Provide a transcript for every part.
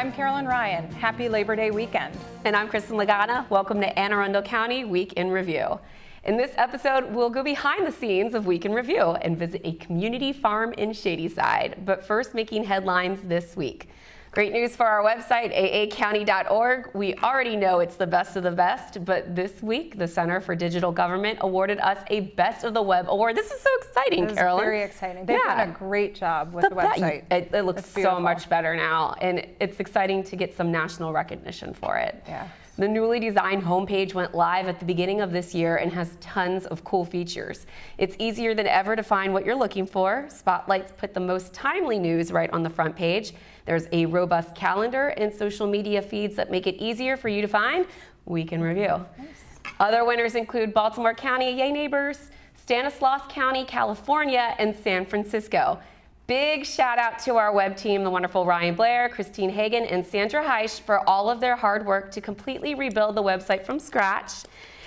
I'm Carolyn Ryan. Happy Labor Day weekend. And I'm Kristin Lagana. Welcome to Arundel County Week in Review. In this episode, we'll go behind the scenes of Week in Review and visit a community farm in Shadyside. But first, making headlines this week. Great news for our website, aacounty.org. We already know it's the best of the best, but this week, the Center for Digital Government awarded us a Best of the Web award. This is so exciting, Carolyn. Very exciting. They've done a great job with the website. It looks so much better now, and it's exciting to get some national recognition for it. Yeah. The newly designed homepage went live at the beginning of this year and has tons of cool features. It's easier than ever to find what you're looking for. Spotlights put the most timely news right on the front page. There's a robust calendar and social media feeds that make it easier for you to find Week in Review. Nice. Other winners include Baltimore County, yay neighbors, Stanislaus County, California, and San Francisco. Big shout out to our web team, the wonderful Ryan Blair, Christine Hagan, and Sandra Heisch for all of their hard work to completely rebuild the website from scratch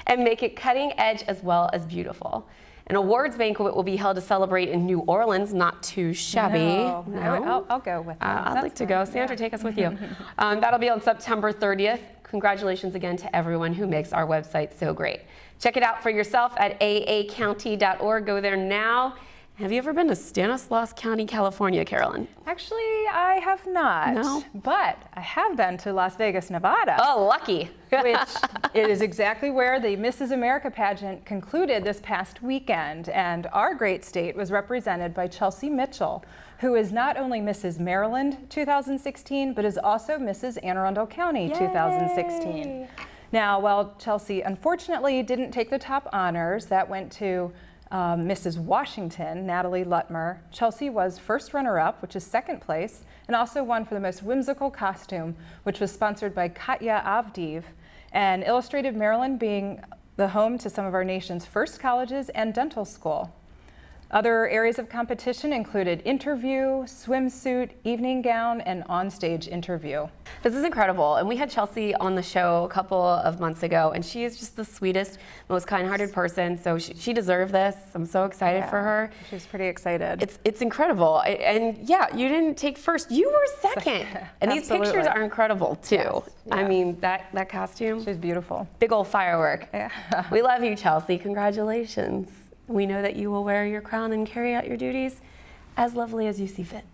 and make it cutting edge as well as beautiful. An awards banquet will be held to celebrate in New Orleans, not too shabby. No. I'll go with you. I'd like to go. Sandra, take us with you. That'll be on September 30th. Congratulations again to everyone who makes our website so great. Check it out for yourself at aacounty.org. Go there now. Have you ever been to Stanislaus County, California, Carolyn? Actually, I have not. No? But I have been to Las Vegas, Nevada. Oh, lucky. Which it is exactly where the Mrs. America pageant concluded this past weekend. And our great state was represented by Chelsea Mitchell, who is not only Mrs. Maryland 2016, but is also Mrs. Anne Arundel County 2016. Now, while Chelsea unfortunately didn't take the top honors, that went to Mrs. Washington, Natalie Lutmer. Chelsea was first runner-up, which is second place, and also won for the most whimsical costume, which was sponsored by Katya Avdiv, and illustrated Maryland being the home to some of our nation's first colleges and dental school. Other areas of competition included interview, swimsuit, evening gown, and onstage interview. This is incredible, and we had Chelsea on the show a couple of months ago, and she is just the sweetest, most kind-hearted person, so she deserved this. I'm so excited for her. She's pretty excited. It's incredible, and yeah, you didn't take first, you were second. And these pictures are incredible too. Yes. Yeah. I mean, that costume. She's beautiful. Big old firework. Yeah. We love you, Chelsea. Congratulations. We know that you will wear your crown and carry out your duties as lovely as you see fit.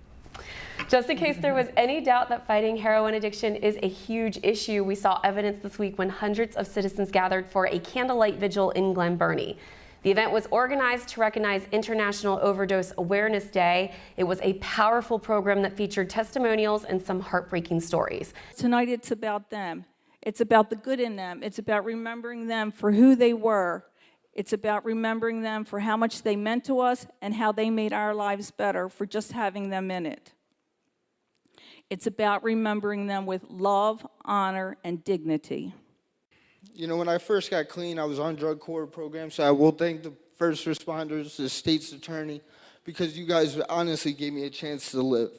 Just in case there was any doubt that fighting heroin addiction is a huge issue, we saw evidence this week when hundreds of citizens gathered for a candlelight vigil in Glen Burnie. The event was organized to recognize International Overdose Awareness Day. It was a powerful program that featured testimonials and some heartbreaking stories. Tonight it's about them. It's about the good in them. It's about remembering them for who they were. It's about remembering them for how much they meant to us and how they made our lives better for just having them in it. It's about remembering them with love, honor, and dignity. You know, when I first got clean, I was on drug court program, so I will thank the first responders, the state's attorney, because you guys honestly gave me a chance to live.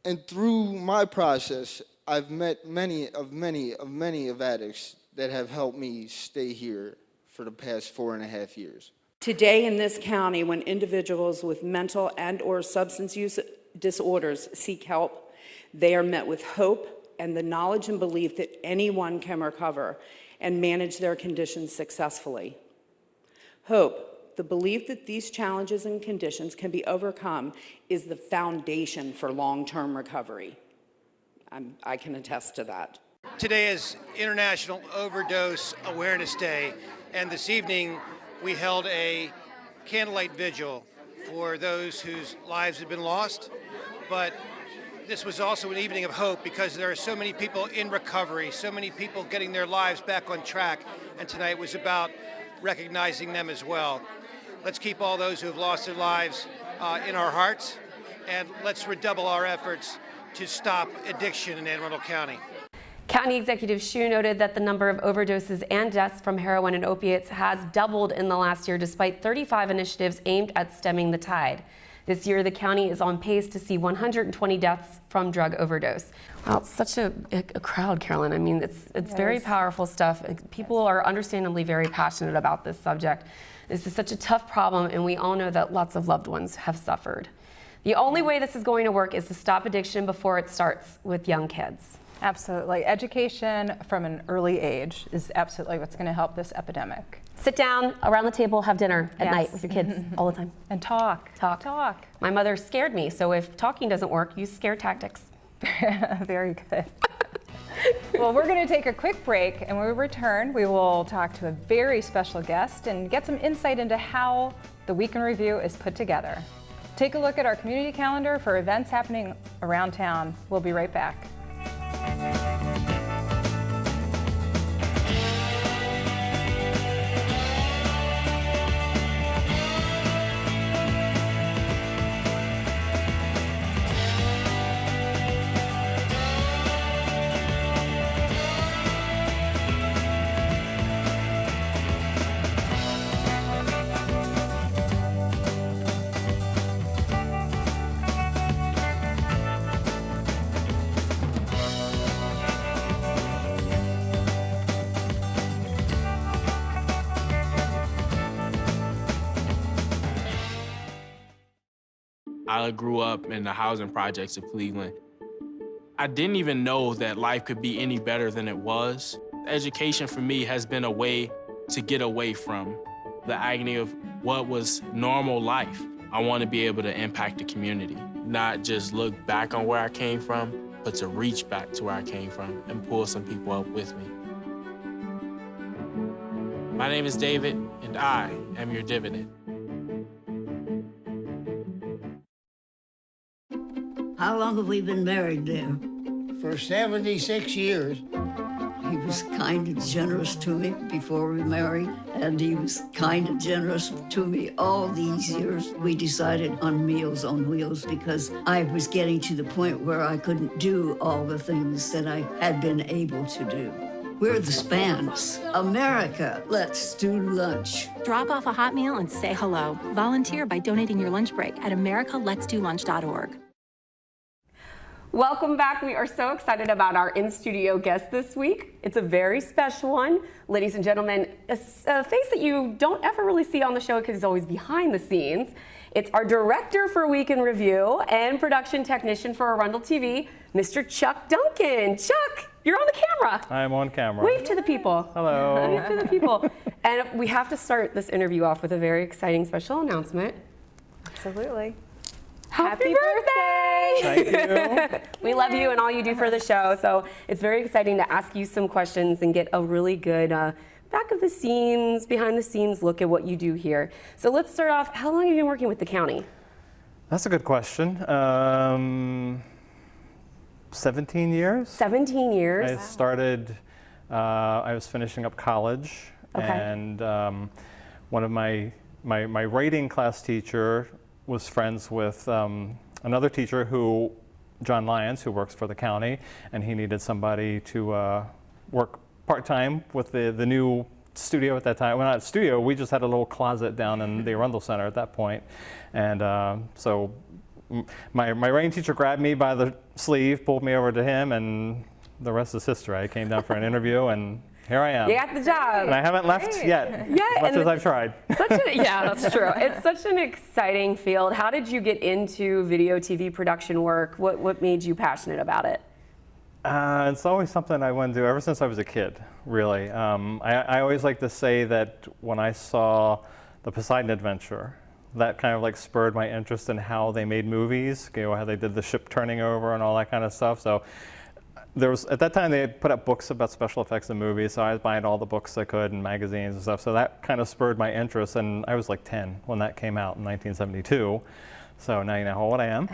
And through my process, I've met many addicts that have helped me stay here for the past 4.5 years. Today in this county, when individuals with mental and/or substance use disorders seek help, they are met with hope and the knowledge and belief that anyone can recover and manage their conditions successfully. Hope, the belief that these challenges and conditions can be overcome, is the foundation for long-term recovery. I can attest to that. Today is International Overdose Awareness Day, and this evening we held a candlelight vigil for those whose lives had been lost. But this was also an evening of hope because there are so many people in recovery, so many people getting their lives back on track, and tonight was about recognizing them as well. Let's keep all those who have lost their lives in our hearts, and let's redouble our efforts to stop addiction in Anne Arundel County. County Executive Shue noted that the number of overdoses and deaths from heroin and opiates has doubled in the last year, despite 35 initiatives aimed at stemming the tide. This year, the county is on pace to see 120 deaths from drug overdose. Wow, it's such a crowd, Carolyn. I mean, it's very powerful stuff. People are understandably very passionate about this subject. This is such a tough problem, and we all know that lots of loved ones have suffered. The only way this is going to work is to stop addiction before it starts with young kids. Absolutely. Education from an early age is absolutely what's going to help this epidemic. Sit down around the table, have dinner at Yes. night with your kids all the time. And talk. Talk. Talk. My mother scared me, so if talking doesn't work, use scare tactics. Very good. Well, we're going to take a quick break, and when we return, we will talk to a very special guest and get some insight into how the Week in Review is put together. Take a look at our community calendar for events happening around town. We'll be right back. I grew up in the housing projects of Cleveland. I didn't even know that life could be any better than it was. Education for me has been a way to get away from the agony of what was normal life. I want to be able to impact the community, not just look back on where I came from, but to reach back to where I came from and pull some people up with me. My name is David, and I am your dividend. How long have we been married, dear? For 76 years. He was kind and generous to me before we married, and he was kind and generous to me all these years. We decided on Meals on Wheels because I was getting to the point where I couldn't do all the things that I had been able to do. We're the Spans. America, let's do lunch. Drop off a hot meal and say hello. Volunteer by donating your lunch break at americaletsdolunch.org. Welcome back. We are so excited about our in-studio guest this week. It's a very special one. Ladies and gentlemen, a face that you don't ever really see on the show because he's always behind the scenes. It's our director for Week in Review and production technician for Arundel TV, Mr. Chuck Duncan. Chuck, you're on the camera. I'm on camera. Wave to the people. Hello. Wave to the people. And we have to start this interview off with a very exciting special announcement. Absolutely. Happy birthday! Thank you. We love you and all you do for the show, so it's very exciting to ask you some questions and get a really good back of the scenes, behind the scenes look at what you do here. So let's start off, how long have you been working with the county? That's a good question. 17 years. 17 years. I started, I was finishing up college, and one of my writing class teacher was friends with another teacher who, John Lyons, who works for the county, and he needed somebody to work part-time with the new studio at that time. Well, not studio, we just had a little closet down in the Arundel Center at that point. And so my writing teacher grabbed me by the sleeve, pulled me over to him, and the rest is history. I came down for an interview, and here I am. You got the job. And I haven't left yet, as much as I've tried. Yeah, that's true. It's such an exciting field. How did you get into video, TV production work? What made you passionate about it? It's always something I wanted to do ever since I was a kid, really. I always like to say that when I saw the Poseidon Adventure, that kind of like spurred my interest in how they made movies, you know, how they did the ship turning over and all that kind of stuff. So there was, at that time, they had put up books about special effects in movies, so I was buying all the books I could and magazines and stuff. So that kind of spurred my interest, and I was like 10 when that came out in 1972. So now you know how old I am.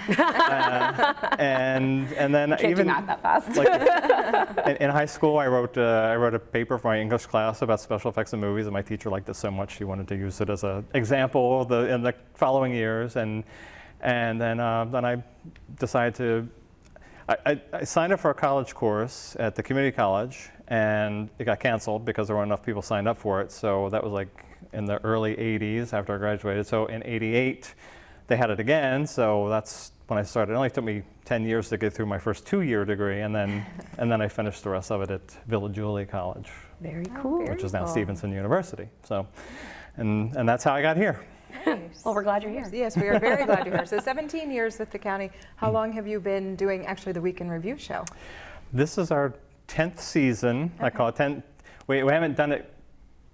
And then Can't even do math that fast. Like, in high school, I wrote a paper for my English class about special effects in movies, and my teacher liked it so much she wanted to use it as an example in the following years. And then I decided to. I signed up for a college course at the community college, and it got canceled because there weren't enough people signed up for it. So that was like in the early 80s after I graduated. So in 88, they had it again. So that's when I started. It only took me 10 years to get through my first 2-year degree, and then I finished the rest of it at Villa Julie College. Very cool. Which is now Stevenson University. So, and that's how I got here. Nice. Well, we're glad you're here. Yes, we are very glad you're here. So 17 years with the county. How long have you been doing actually the Week in Review show? This is our 10th season. I call it 10. We haven't done it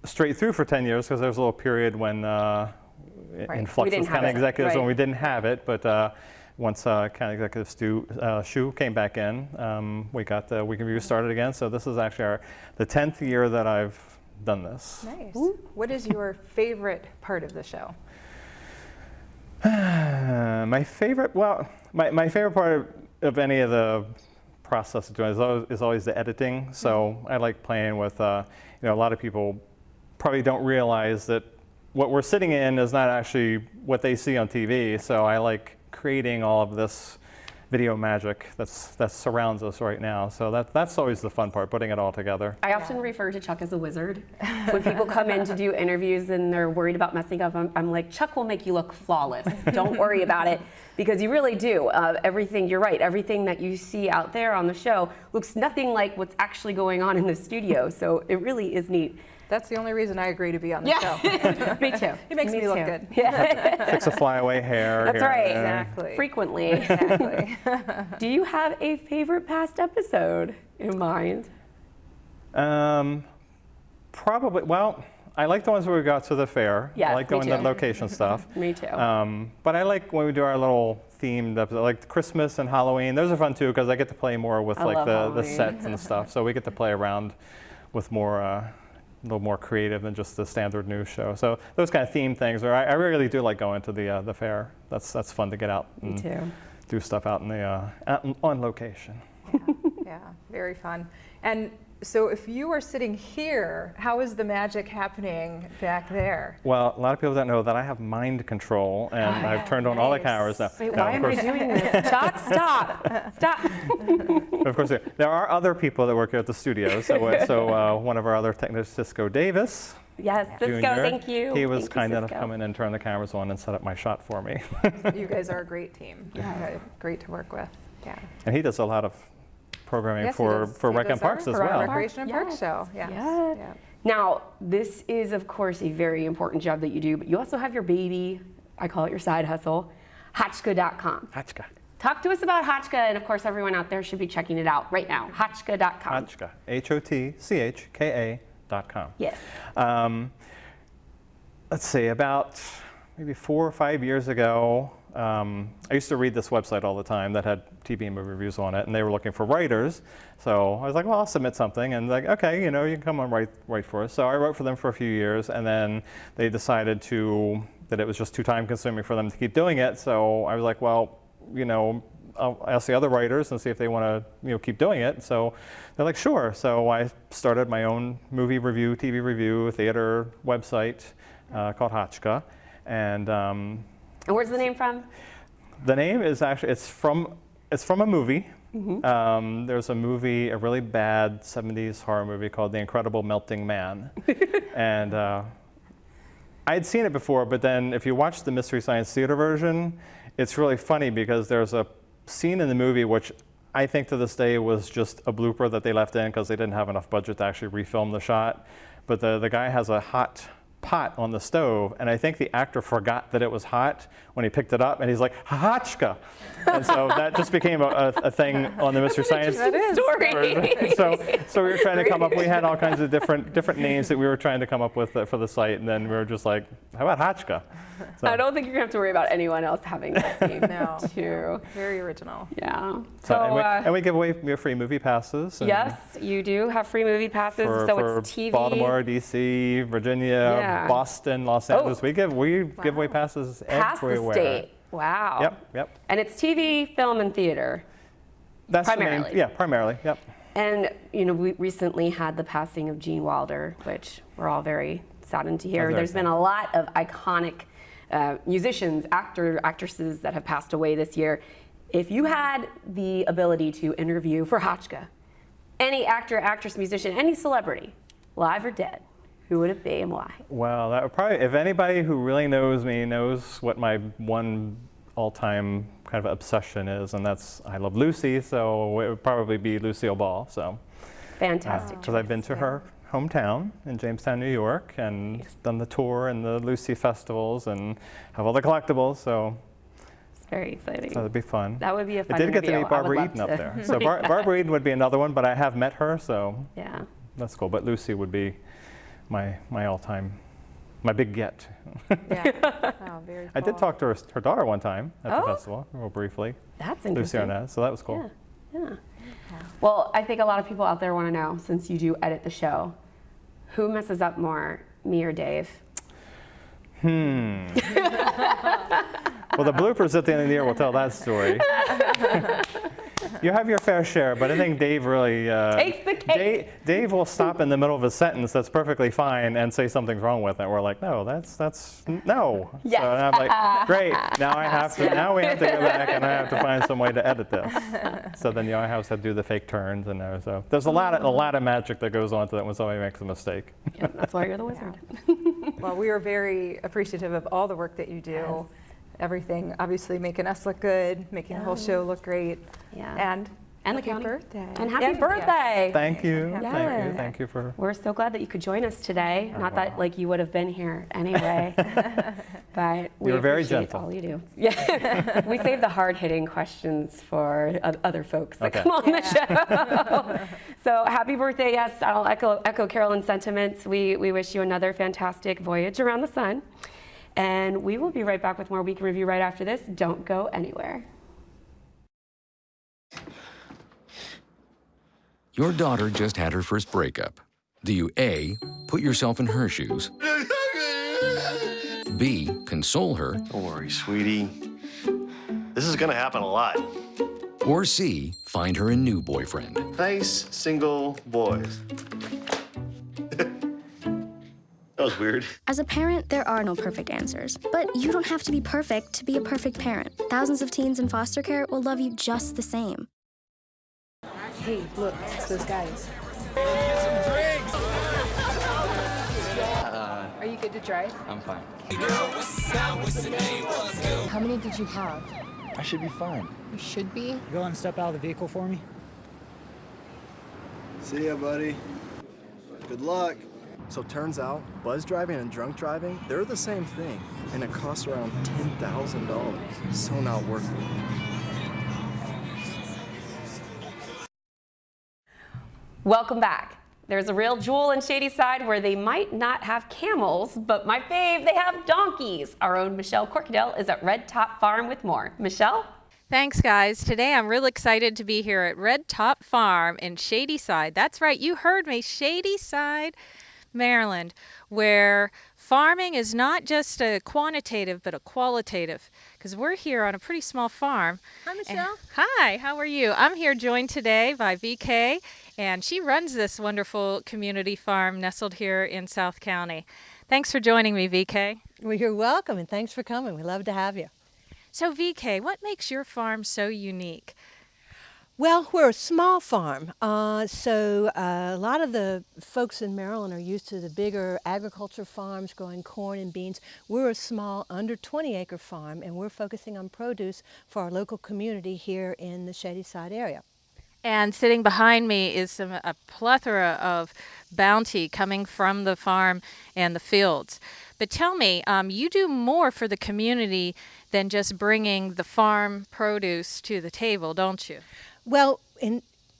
straight through for 10 years because there was a little period when in flux with county executives when we didn't have it. But once county executive Shu came back in, we got the Week in Review started again. So this is actually the 10th year that I've done this. Nice. What is your favorite part of the show? My favorite part of any of the process of doing it is always the editing. So I like playing with, a lot of people probably don't realize that what we're sitting in is not actually what they see on TV. So I like creating all of this video magic that surrounds us right now. So that's always the fun part, putting it all together. I often refer to Chuck as a wizard. When people come in to do interviews and they're worried about messing up, I'm like, Chuck will make you look flawless. Don't worry about it, because you really do. Everything, you're right, everything that you see out there on the show looks nothing like what's actually going on in the studio. So it really is neat. That's the only reason I agree to be on the show. Me too. It makes me look good. Yeah. Fix a flyaway hair. That's here right. and there. Exactly. Frequently. Exactly. Do you have a favorite past episode in mind? Probably, well, I like the ones where we got to the fair. Yes, I like me going to too. location stuff. Me too. But I like when we do our little themed episode, like Christmas and Halloween. Those are fun too, because I get to play more with like the sets and stuff. So we get to play around with more, a little more creative than just the standard news show. So those kind of theme things, or I really do like going to the fair. That's fun to get out and do stuff out in the on location. Yeah, very fun. And so if you are sitting here, how is the magic happening back there? Well, a lot of people don't know that I have mind control, and I've turned on all the cameras now. Wait, why am I doing this? Chuck, stop. Stop. Of course, there are other people that work here at the studio. So one of our other technicians, Cisco Davis. Yes, Cisco, Jr., thank you. He was Thank you, kind enough to Cisco. come in and turn the cameras on and set up my shot for me. You guys are a great team. Yeah. Great to work with. Yeah. And he does a lot of programming Yes, for he Rec and does Parks as for well. Recreation and Parks show. Yes. Yeah. Yeah. Now, this is, of course, a very important job that you do, but you also have your baby, I call it your side hustle, Hotchka.com. Hotchka. Talk to us about Hotchka, and of course, everyone out there should be checking it out right now. Hotchka.com. Hotchka. HOTCHKA.com. Yes. Let's see, about maybe 4 or 5 years ago, I used to read this website all the time that had TV and movie reviews on it, and they were looking for writers. So I was like, well, I'll submit something, and like, okay, you can come on write for us. So I wrote for them for a few years, and then they decided that it was just too time consuming for them to keep doing it. So I was like, well, I'll ask the other writers and see if they want to keep doing it. So they're like, sure. So I started my own movie review, TV review, theater website called Hotchka, and where's the name from? the name is actually it's from a movie. Mm-hmm. There's a movie, a really bad 70s horror movie called The Incredible Melting Man, and I had seen it before, but then if you watch the Mystery Science Theater version, it's really funny because there's a scene in the movie which I think to this day was just a blooper that they left in because they didn't have enough budget to actually refilm the shot. But the guy has a hot pot on the stove, and I think the actor forgot that it was hot when he picked it up, and he's like, Hotchka! And so that just became a thing on the Mystery Science story. So we were trying to come up, we had all kinds of different names that we were trying to come up with for the site, and then we were just like, how about Hotchka? So, I don't think you're going to have to worry about anyone else having that name. No. Too. Very original. Yeah. and we give away free movie passes. Yes, you do have free movie passes. For it's TV. Baltimore, DC, Virginia, Boston, Los Angeles. We give away passes Past everywhere. the state. Wow. Yep. And it's TV, film, and theater. That's primarily. The name. Yeah, primarily. Yep. And we recently had the passing of Gene Wilder, which we're all very saddened to hear. There's been a lot of iconic musicians, actresses that have passed away this year. If you had the ability to interview for Hotchka any actor, actress, musician, any celebrity, live or dead, who would it be and why? Well, that would probably, if anybody who really knows me knows what my one all-time kind of obsession is, and that's I love Lucy, so it would probably be Lucille Ball. So fantastic. because I've been to her hometown in Jamestown, New York, and done the tour and the Lucy festivals and have all the collectibles. So It's very exciting. that'd be fun. That would be a fun I did get to interview. meet I would Barbara love Eden up to. there. So Barbara Eden would be another one, but I have met her, so Yeah. that's cool. But Lucy would be my all-time, my big get. Yeah. Oh, very I did cool. talk to her daughter one time at the Oh. festival, real briefly. That's Lucy interesting. Arnaz, so that was cool. Yeah. Well, I think a lot of people out there want to know, since you do edit the show, who messes up more, me or Dave? Well, the bloopers at the end of the year will tell that story. You have your fair share, but I think Dave really Takes the cake. Dave will stop in the middle of a sentence that's perfectly fine and say something's wrong with it. We're like, no, that's no. Yes. So I'm like, great. Now we have to go back and I have to find some way to edit this. So then I have to do the fake turns and there. So there's a lot of magic that goes on to that when somebody makes a mistake. Yeah, that's why you're the wizard. Well, we are very appreciative of all the work that you do. Yes. Everything, obviously making us look good, making the whole show look great. Yeah. And the happy county. birthday. And happy birthday. Thank you. Yes. Thank you for. We're so glad that you could join us today. Not that like you would have been here anyway, but we You're very appreciate gentle. all you do. Yeah, we save the hard-hitting questions for other folks that Okay. come on the show. So happy birthday! Yes, I'll echo Carolyn's sentiments. We wish you another fantastic voyage around the sun, and we will be right back with more Week in Review right after this. Don't go anywhere. Your daughter just had her first breakup. Do you A, put yourself in her shoes? B, console her? Don't worry, sweetie. This is gonna happen a lot. Or C, find her a new boyfriend? Nice, single boys. That was weird. As a parent, there are no perfect answers. But you don't have to be perfect to be a perfect parent. Thousands of teens in foster care will love you just the same. Hey, look, it's those guys. Are you good to drive? I'm fine. How many did you have? I should be fine. You should be. You go and step out of the vehicle for me? See ya, buddy. Good luck. So turns out, buzz driving and drunk driving, they're the same thing. And it costs around $10,000. So not worth it. Welcome back. There's a real jewel in Shadyside where they might not have camels, but my fave, they have donkeys. Our own Michelle Corkadel is at Red Top Farm with more. Michelle? Thanks, guys. Today I'm real excited to be here at Red Top Farm in Shadyside. That's right, you heard me, Shadyside, Maryland, where farming is not just a quantitative but a qualitative, because we're here on a pretty small farm. Hi, Michelle. Hi, how are you? I'm here joined today by VK, and she runs this wonderful community farm nestled here in South County. Thanks for joining me, VK. Well, you're welcome, and thanks for coming. We love to have you. So, VK, what makes your farm so unique? Well, we're a small farm, so a lot of the folks in Maryland are used to the bigger agriculture farms growing corn and beans. We're a small, under 20-acre farm, and we're focusing on produce for our local community here in the Shadyside area. And sitting behind me is a plethora of bounty coming from the farm and the fields. But tell me, you do more for the community than just bringing the farm produce to the table, don't you? Well,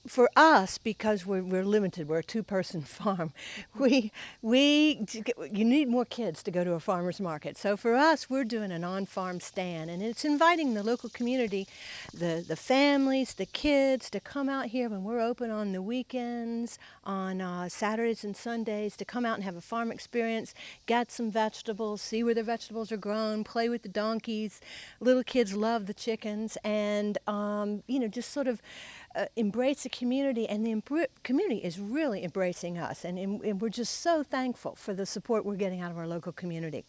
for us, because we're limited, we're a two-person farm, you need more kids to go to a farmer's market. So for us, we're doing an on-farm stand, and it's inviting the local community, the families, the kids, to come out here when we're open on the weekends, on Saturdays and Sundays, to come out and have a farm experience, get some vegetables, see where the vegetables are grown, play with the donkeys. Little kids love the chickens, and just sort of embrace the community, and the community is really embracing us, and we're just so thankful for the support we're getting out of our local community.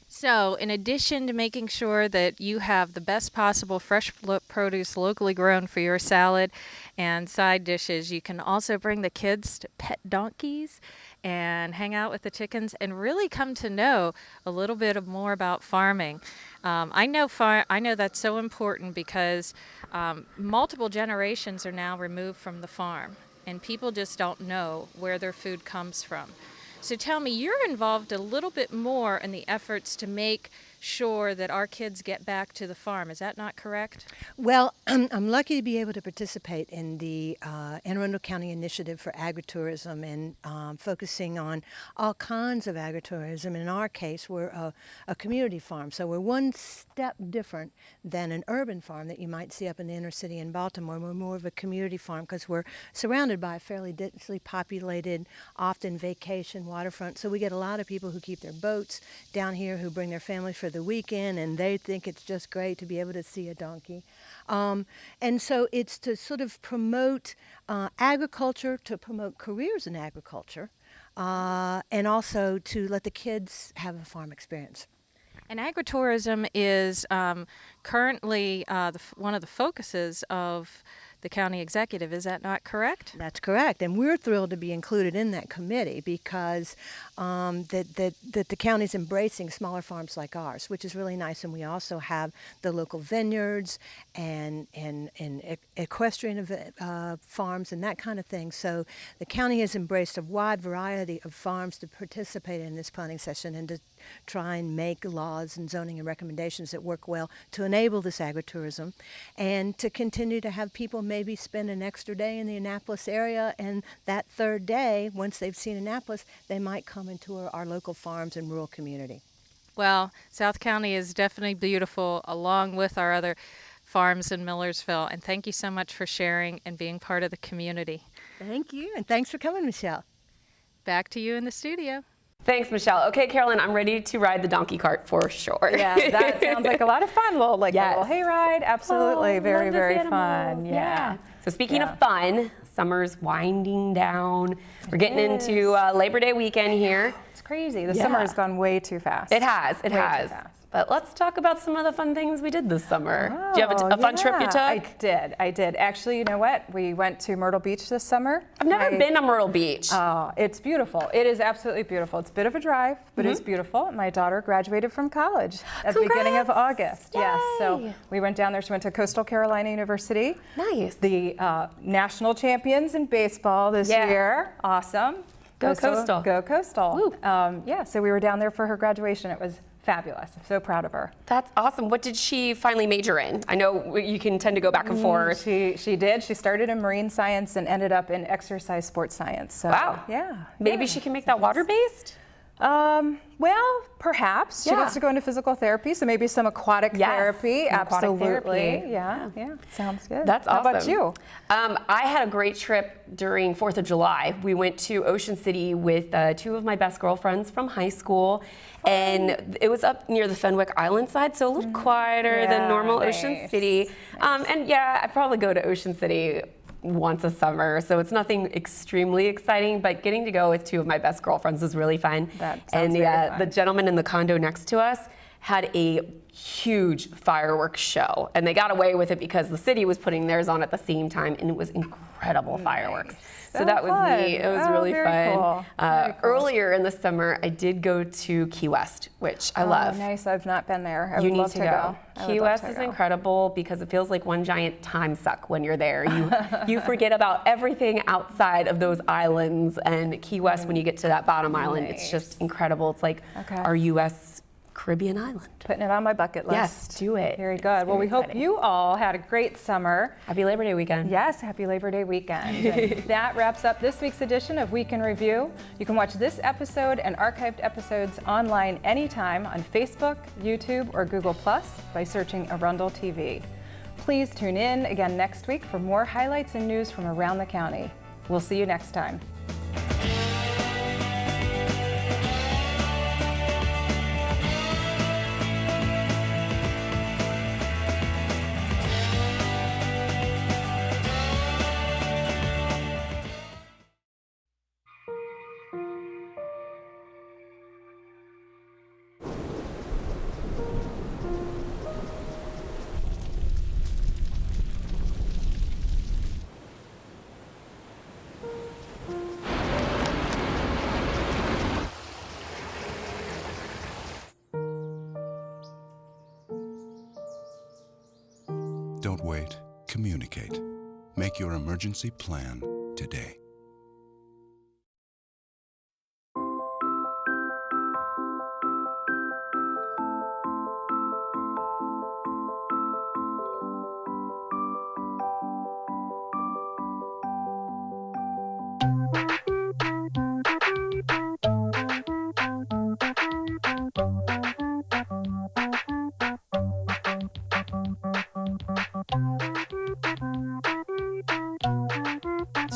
So, in addition to making sure that you have the best possible fresh produce locally grown for your salad and side dishes, you can also bring the kids to pet donkeys and hang out with the chickens and really come to know a little bit more about farming. I know that's so important because multiple generations are now removed from the farm. and people just don't know where their food comes from. So tell me, you're involved a little bit more in the efforts to make sure that our kids get back to the farm. Is that not correct? Well, I'm lucky to be able to participate in the Arundel County Initiative for Agritourism and focusing on all kinds of agritourism. In our case, we're a community farm, so we're one step different than an urban farm that you might see up in the inner city in Baltimore. We're more of a community farm because we're surrounded by a fairly densely populated, often vacation waterfront. So we get a lot of people who keep their boats down here, who bring their families for the weekend, and they think it's just great to be able to see a donkey. And so it's to sort of promote agriculture, to promote careers in agriculture, and also to let the kids have a farm experience. And agritourism is currently one of the focuses of the county executive. Is that not correct? That's correct, and we're thrilled to be included in that committee because that the county's embracing smaller farms like ours, which is really nice. And we also have the local vineyards and equestrian farms and that kind of thing. So the county has embraced a wide variety of farms to participate in this planning session and to try and make laws and zoning and recommendations that work well to enable this agritourism, and to continue to have people maybe spend an extra day in the Annapolis area, and that third day, once they've seen Annapolis, they might come into our local farms and rural community. Well, South County is definitely beautiful, along with our other farms in Millersville, and thank you so much for sharing and being part of the community. Thank you, and thanks for coming, Michelle. Back to you in the studio. Thanks, Michelle. Okay, Carolyn, I'm ready to ride the donkey cart for sure. Yeah, that sounds like a lot of fun. Little hayride. Absolutely. Very, very fun. Yeah. So speaking of fun, summer's winding down. We're getting into Labor Day weekend here. It's crazy. The summer has gone way too fast. It has. It has. But let's talk about some of the fun things we did this summer. Do you have a fun trip you took? I did. Actually, you know what? We went to Myrtle Beach this summer. I've never been to Myrtle Beach. Oh, it's beautiful. It is absolutely beautiful. It's a bit of a drive, but it's beautiful. My daughter graduated from college at the beginning of August. Yay. Yes, so we went down there. She went to Coastal Carolina University. Nice. The national champions in baseball this year. Awesome. Go Coastal. Go Coastal. So we were down there for her graduation. It was fabulous. I'm so proud of her. That's awesome. What did she finally major in? I know you can tend to go back and forth. She did. She started in marine science and ended up in exercise sports science. So, wow. Yeah. Maybe she can make that water-based? Well, perhaps. She wants to go into physical therapy, so maybe some aquatic therapy. Absolutely. Yeah. Sounds good. That's awesome. How about you? I had a great trip during 4th of July. We went to Ocean City with two of my best girlfriends from high school. And it was up near the Fenwick Island side, so a little quieter than normal Ocean City. And I'd probably go to Ocean City once a summer, so it's nothing extremely exciting, but getting to go with two of my best girlfriends was really fun. That sounds very fun. The gentleman in the condo next to us had a huge fireworks show, and they got away with it because the city was putting theirs on at the same time, and it was incredible fireworks. So that was neat. It was really fun. Cool. Earlier in the summer, I did go to Key West, which I love. Nice. I've not been there. You need to go. Key West is incredible because it feels like one giant time suck when you're there. You forget about everything outside of those islands, and Key West, when you get to that bottom island, it's just incredible. It's like our U.S. Caribbean island. Putting it on my bucket list. Yes, do it. Very good. Well, we hope you all had a great summer. Happy Labor Day weekend. Yes, happy Labor Day weekend. And that wraps up this week's edition of Week in Review. You can watch this episode and archived episodes online anytime on Facebook, YouTube, or Google Plus by searching Arundel TV. Please tune in again next week for more highlights and news from around the county. We'll see you next time. Don't wait. Communicate. Make your emergency plan. today.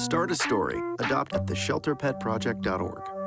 Start a story. Adopt at theshelterpetproject.org.